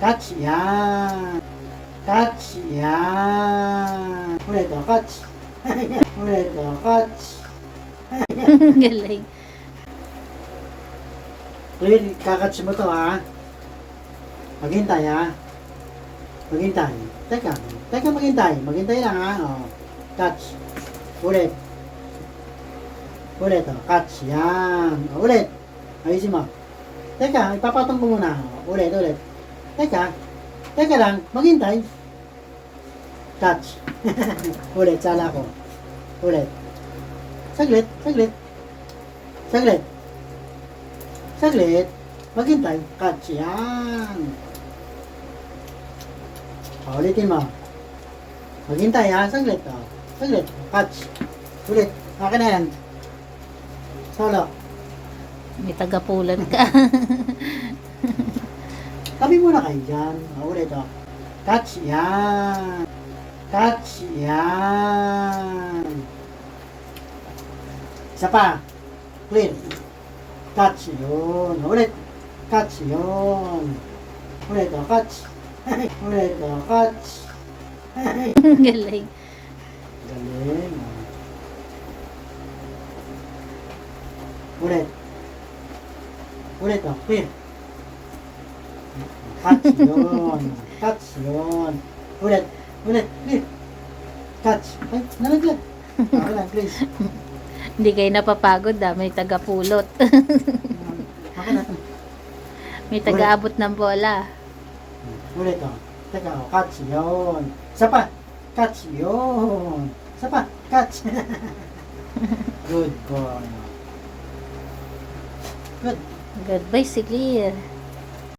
Catch. Yan. Catch. Yan. Ulit o, catch. Ulit o, catch. Galing. Clear, kakatch mo to ha. Maghintay ha. Maghintay. Teka, maghintay. Maghintay lang ha. O, catch. Ulit. Ulit o, catch. Yan. O, ulit. Ayusin mo. Teka, ipapatong ko muna. O, ulit. Teka lang, maghintay. Catch. Ulit, sala ko. Ulit. Saglit. Maghintay. Catch. Yan. O, ulitin mo. Maghintay ha. Saglit. Catch. Ulit. Akin na yan. Solo. May tagapulan ka. Tabi muna kayo dyan. O, ulit o. Catch. Yan. Catch. Yan. Isa pa. Clear. Catch. Yun. Ulit. Catch. Yun. Ulit o. Catch. Ulit o. Catch. Galing. Galing. Ulit. Ulit o. Clear. Catch. Yun. Catch. Yun. Ulit. Clear. Catch. Ay, nalaglag. Okay lang, please. Hindi kayo napapagod may tagapulot. Okay na. May tagaabot ng bola. Ulit o. Teka o. Catch. Yun. Isa pa. Catch. Yun. Isa pa. Catch. Good boy. Good. Goodbye, si Clear.